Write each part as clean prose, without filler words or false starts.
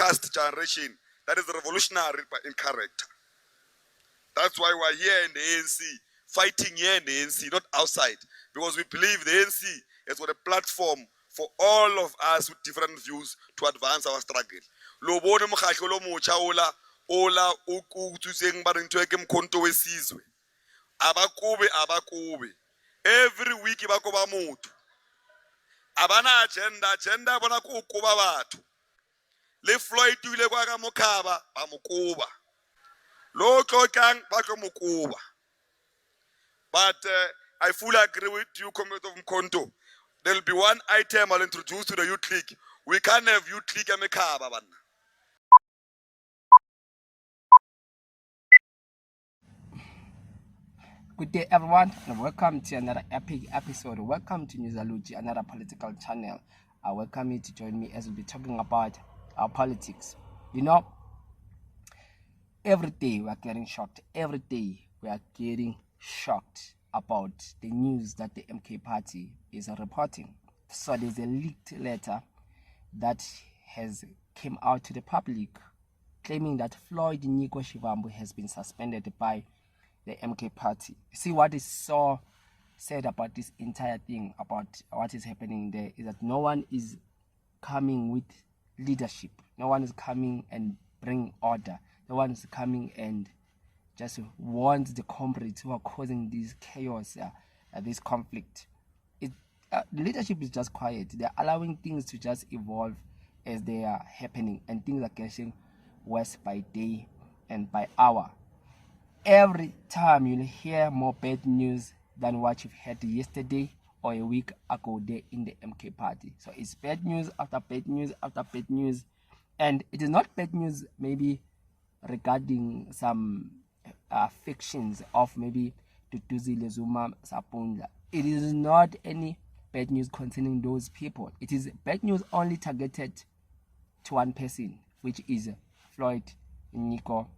focused generation that is revolutionary in character. That's why we're here in the ANC, fighting here in the ANC, not outside, because we believe the ANC has got a platform for all of us with different views to advance our struggle. Lo bone mokgatlo lo motjha ola o kutseng ba re ntwe ke mkhonto wesizwe. Abakube. Every week ba koba motho. Abana agenda bona ku kuba batho. Le Floyd ile kwa ka mokhaba ba mokuba. Lo tlokang ba tlo mokuba. But I fully agree with you, Comrade of Mkhonto. There'll be one item I'll introduce to the youth league. We can't have youth league and mekhaba bana. Good day, everyone, and welcome to another epic episode. Welcome to Newsaluji, another political channel. I welcome you to join me as we'll be talking about our politics. You know, every day we are getting shocked. Every day we are getting shocked about the news that the MK party is reporting. So there's a leaked letter that has came out to the public claiming that Floyd Nyiko Shivambu has been suspended by the MK party. See, what is so said about this entire thing, about what is happening there, is that no one is coming with leadership. No one is coming and bring order. No one is coming and just warns the comrades who are causing this chaos, this conflict. Leadership is just quiet. They're allowing things to just evolve as they are happening, and things are getting worse by day and by hour. Every time you'll hear more bad news than what you've heard yesterday or a week ago there in the MK party. So it's bad news after bad news after bad news. And it is not bad news maybe regarding some fictions of maybe Tutuzile Zuma Sapunda. It is not any bad news concerning those people. It is bad news only targeted to one person, which is Floyd Nyiko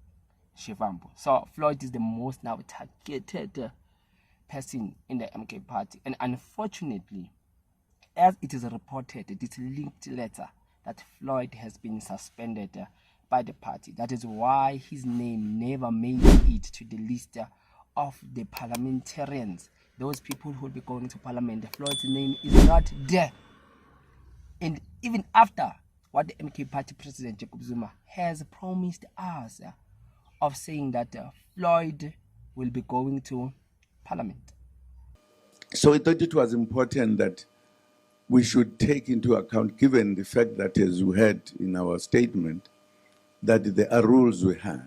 Shivambu. So Floyd is the most now targeted person in the MK party. And unfortunately, as it is reported, this linked letter that Floyd has been suspended by the party. That is why his name never made it to the list of the parliamentarians. Those people who will be going to parliament. Floyd's name is not there. And even after what the MK party president Jacob Zuma has promised us of saying that Floyd will be going to parliament. So I thought it was important that we should take into account, given the fact that, as we had in our statement, that there are rules we have,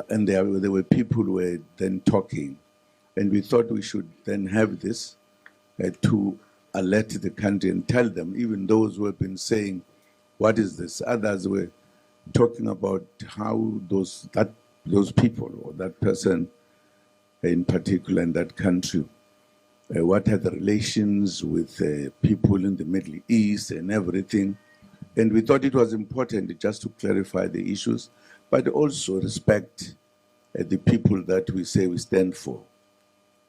and there were people who were then talking, and we thought we should then have this to alert the country and tell them, even those who have been saying, what is this? Others were talking about how those people or that person in particular in that country, what are the relations with people in the Middle East and everything. And we thought it was important just to clarify the issues, but also respect the people that we say we stand for,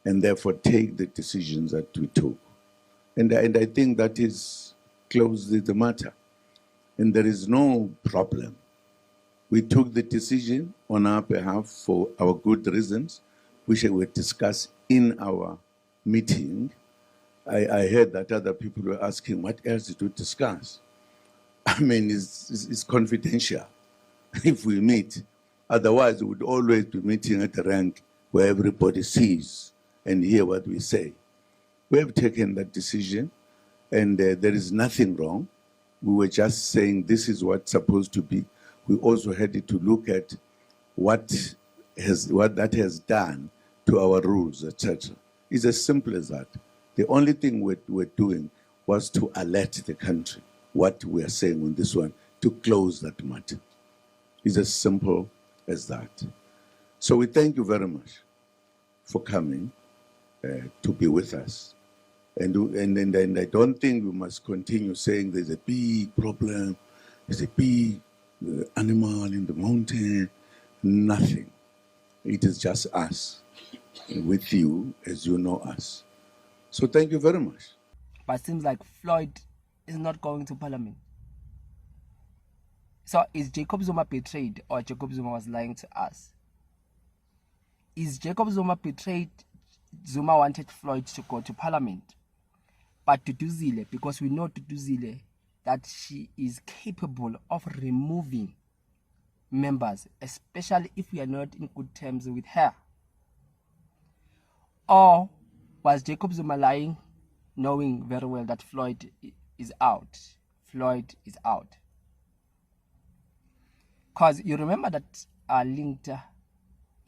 and therefore take the decisions that we took. And I think that is closely the matter. And there is no problem. We took the decision on our behalf for our good reasons, which were discussed in our meeting. I heard that other people were asking, what else did we discuss? I mean, it's confidential if we meet. Otherwise, we would always be meeting at a rank where everybody sees and hear what we say. We have taken that decision, and there is nothing wrong. We were just saying this is what's supposed to be. We also had to look at what that has done to our rules, etc. It's as simple as that. The only thing we're doing was to alert the country what we are saying on this one, to close that matter. It's as simple as that. So we thank you very much for coming to be with us. And I don't think we must continue saying there's a big problem, there's a big animal in the mountain. Nothing. It is just us with you as you know us. So thank you very much. But it seems like Floyd is not going to parliament. So is Jacob Zuma betrayed, or Jacob Zuma was lying to us? Is Jacob Zuma betrayed? Zuma wanted Floyd to go to parliament, but Duduzile, because we know Duduzile, that she is capable of removing members, especially if we are not in good terms with her. Or was Jacob Zuma lying, knowing very well that Floyd is out? Floyd is out. Because you remember that linked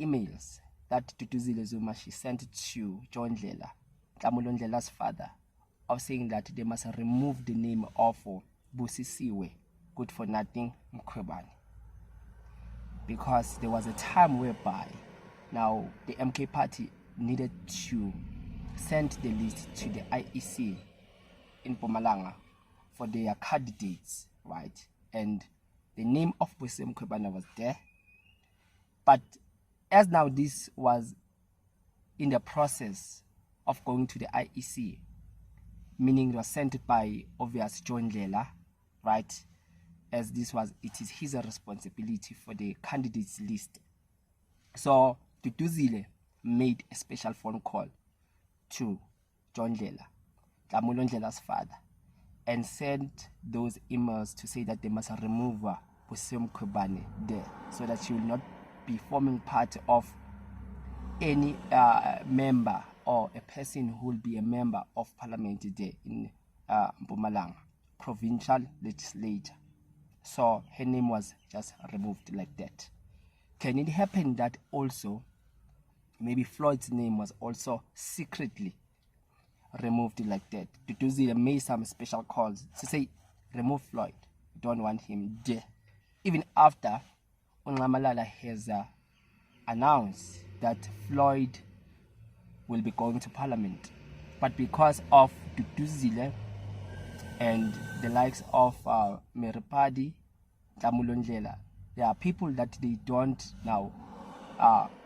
emails that Duduzile Zuma, she sent to John Ndlela, Nhlamulo Ndlela's father, of saying that they must remove the name of Busisiwe, good for nothing Mkhwebane. Because there was a time whereby now the MK party needed to send the list to the IEC in Mpumalanga for their candidates, right? And the name of Busisiwe Mkhwebane was there. But as now this was in the process of going to the IEC, meaning it was sent by obvious John Ndlela, right? As this was, it is his responsibility for the candidates list. So Duduzile made a special phone call to John Ndlela, Nhlamulo Ndlela's father, and sent those emails to say that they must remove Busisiwe Mkhwebane there, so that she will not be forming part of any member or a person who will be a member of parliament there in Mpumalanga provincial legislature. So her name was just removed like that. Can it happen that also maybe Floyd's name was also secretly removed like that? Duduzile made some special calls to say, remove Floyd, we don't want him there. Even after Ungamalala has announced that Floyd will be going to parliament. But because of Duduzile and the likes of Meripadi, Nhlamulo Ndlela, there are people that they don't now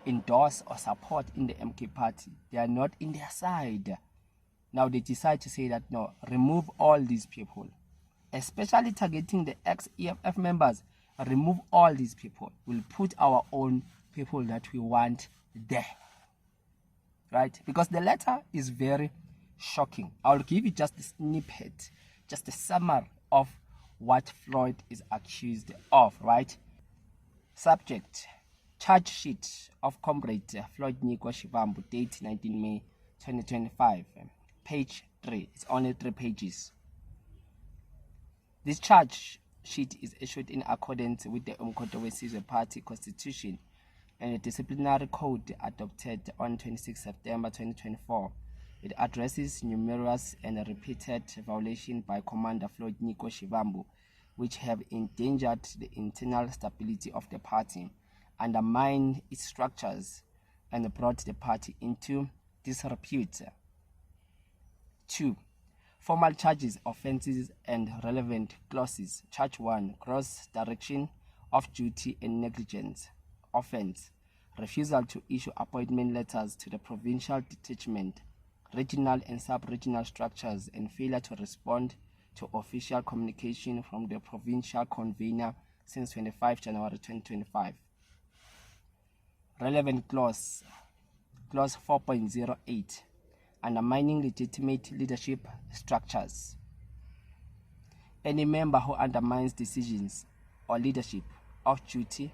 endorse or support in the MK party. They are not in their side. Now they decide to say that no, remove all these people, especially targeting the ex-EFF members. Remove all these people. We'll put our own people that we want there. Right? Because the letter is very shocking. I'll give you just a snippet, just a summary of what Floyd is accused of, right? Subject: charge sheet of Comrade Floyd Nyiko Shivambu, date 19 May 2025. Page 3. It's only 3 pages. This charge sheet is issued in accordance with the Umkhonto weSizwe Party Constitution and the disciplinary code adopted on 26 September 2024. It addresses numerous and repeated violations by Commander Floyd Nyiko Shivambu, which have endangered the internal stability of the party, undermined its structures, and brought the party into disrepute. 2. Formal charges, offences, and relevant clauses. Charge 1. Gross dereliction of duty and negligence. Offence: refusal to issue appointment letters to the provincial detachment, regional and sub-regional structures, and failure to respond to official communication from the provincial convener since 25 January 2025. Relevant clause. Clause 4.08. Undermining legitimate leadership structures. Any member who undermines decisions or leadership of duty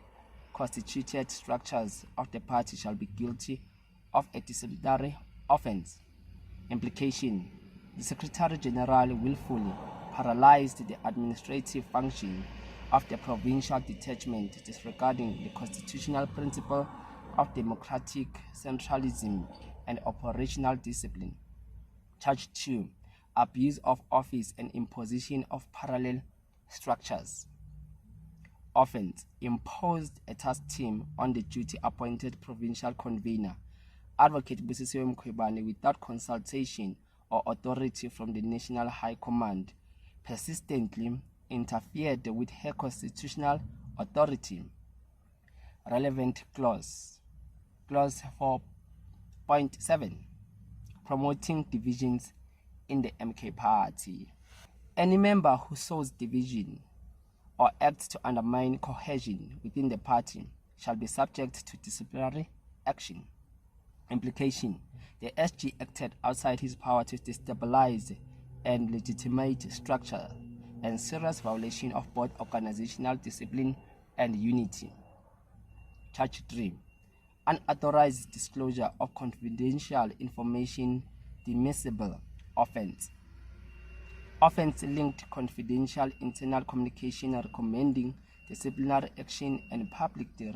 constituted structures of the party shall be guilty of a disciplinary offence. Implication: the Secretary General willfully paralyzed the administrative function of the provincial detachment, disregarding the constitutional principle of democratic centralism and operational discipline. Charge 2. Abuse of office and imposition of parallel structures. Offence: imposed a task team on the duty-appointed provincial convener, Advocate Busisiwe Mkhwebane, without consultation or authority from the National High Command, persistently interfered with her constitutional authority. Relevant clause. Clause 4.7. Promoting divisions in the MK party. Any member who sows division or acts to undermine cohesion within the party shall be subject to disciplinary action. Implication: the SG acted outside his power to destabilize and legitimate structure and serious violation of both organizational discipline and unity. Charge 3. Unauthorized disclosure of confidential information deemable offense. Offense linked confidential internal communication recommending disciplinary action and publicly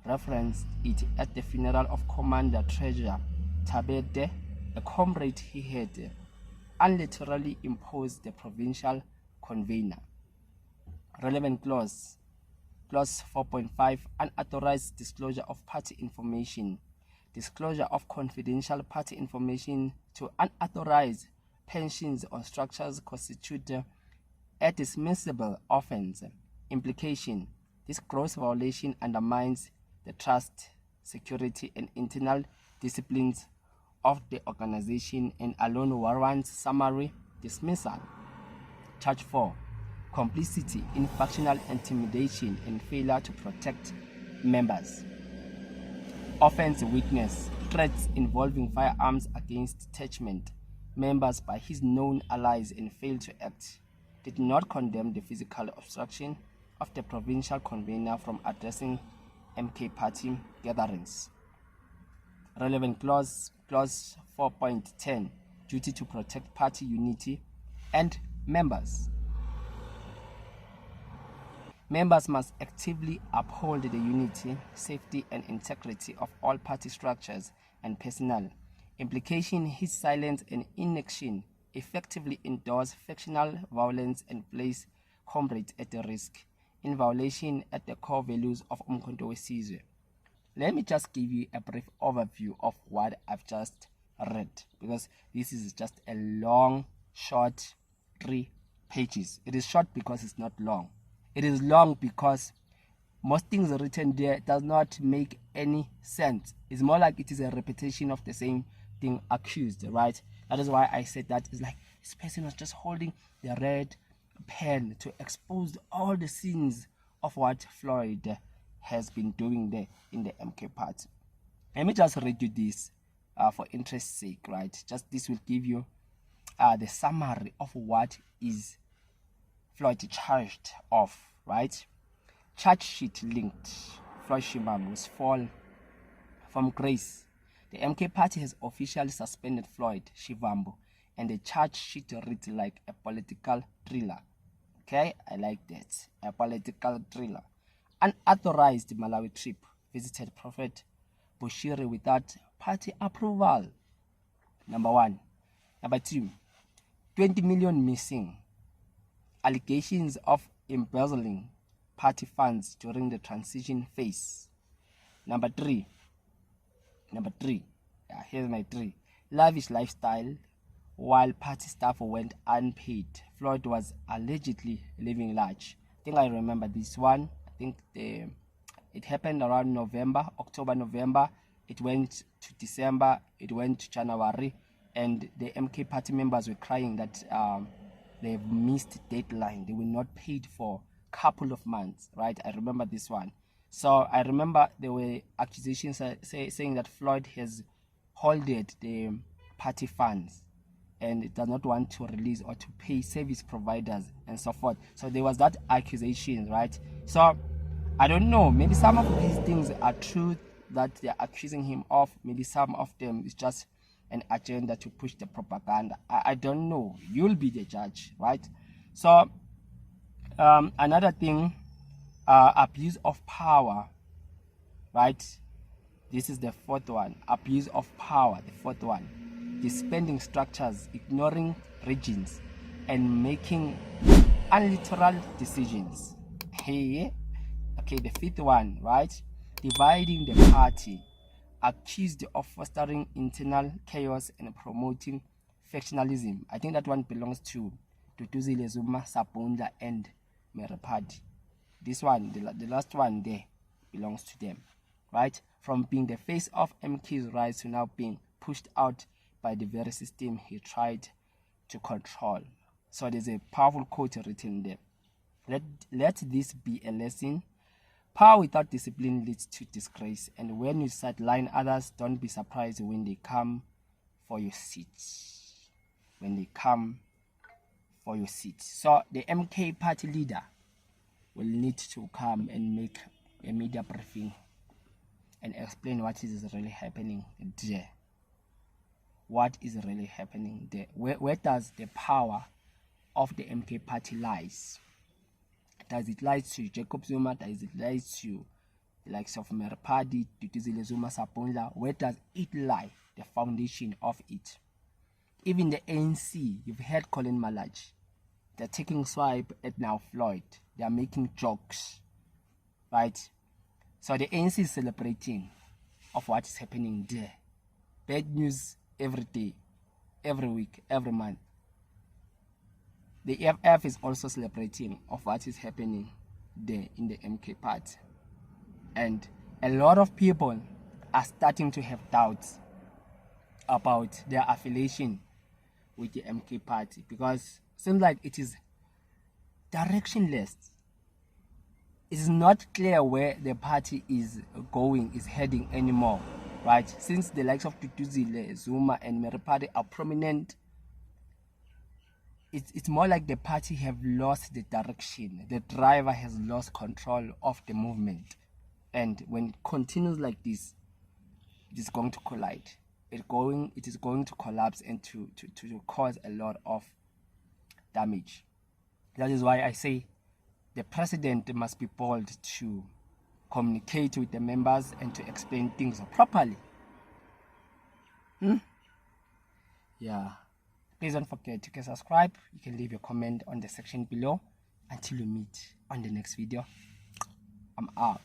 referenced it at the funeral of Commander Treasure Tabede, a comrade he had unilaterally imposed the provincial convener. Relevant clause. Clause 4.5. Unauthorized disclosure of party information. Disclosure of confidential party information to unauthorized pensions or structures constitute a dismissible offense. Implication: this gross violation undermines the trust, security, and internal disciplines of the organization and alone warrants summary dismissal. Charge 4. Complicity in factional intimidation and failure to protect members. Offense witness: threats involving firearms against detachment members by his known allies and failed to act. Did not condemn the physical obstruction of the provincial convener from addressing MK party gatherings. Relevant clause 4.10. Duty to protect party unity and members. Members must actively uphold the unity, safety, and integrity of all party structures and personnel. Implication: his silence and inaction effectively endorse factional violence and place comrades at risk, in violation at the core values of Umkhonto weSizwe. Let me just give you a brief overview of what I've just read, because this is just a long, short 3 pages. It is short because it's not long. It is long because most things written there does not make any sense. It's more like it is a repetition of the same thing accused, right? That is why I said that it's like this person was just holding the red pen to expose all the sins of what Floyd has been doing there in the MK party. Let me just read you this for interest's sake, right? Just this will give you the summary of what is Floyd charged of, right? Charge sheet linked. Floyd Shivambu's fall from grace. The MK party has officially suspended Floyd Shivambu, and the charge sheet reads like a political thriller. Okay, I like that. A political thriller. Unauthorized Malawi trip. Visited Prophet Bushiri without party approval. Number 1. Number 2. 20 million missing. Allegations of embezzling party funds during the transition phase. Number 3. Here's my 3. Lavish lifestyle while party staff went unpaid. Floyd was allegedly living large. I think I remember this one. I think it happened around October, November. It went to December. It went to January. And the MK party members were crying that they've missed deadline. They were not paid for a couple of months, right? I remember this one. So I remember there were accusations saying that Floyd has holded the party funds and it does not want to release or to pay service providers and so forth. So there was that accusation, right? So I don't know, maybe some of these things are true that they're accusing him of. Maybe some of them is just an agenda to push the propaganda. I don't know. You'll be the judge, right? So another thing, abuse of power, right? This is the 4th one. Abuse of power, the 4th one. Disbanding structures, ignoring regions, and making unilateral decisions. Hey, okay, the 5th one, right? Dividing the party, accused of fostering internal chaos and promoting factionalism. I think that one belongs to Duduzile Zuma, Sabunda, and Merapati. This one, the last one there, belongs to them, right? From being the face of MK's rise to now being pushed out by the very system he tried to control. So there's a powerful quote written there. Let this be a lesson. Power without discipline leads to disgrace, and when you sideline others, don't be surprised when they come for your seats. When they come for your seat. So the MK party leader will need to come and make a media briefing and explain what is really happening there. What is really happening there? Where does the power of the MK party lies? Does it lie to Jacob Zuma? Does it lie to the likes of Meripadi, Duduzile Zuma, Sabonla? Where does it lie? The foundation of it. Even the ANC, you've heard Colin Malach. They're taking swipe at now Floyd. They are making jokes, right? So the ANC is celebrating of what is happening there. Bad news every day, every week, every month. The EFF is also celebrating of what is happening there in the MK party. And a lot of people are starting to have doubts about their affiliation with the MK party, because it seems like it is directionless. It is not clear where the party is going, is heading anymore, right? Since the likes of Duduzile, Zuma and Meripadi are prominent, it's more like the party have lost the direction. The driver has lost control of the movement. And when it continues like this, it is going to collide. It is going to collapse and to cause a lot of damage. That is why I say the president must be bold to communicate with the members and to explain things properly. Yeah. Please don't forget to subscribe. You can leave your comment on the section below. Until we meet on the next video, I'm out.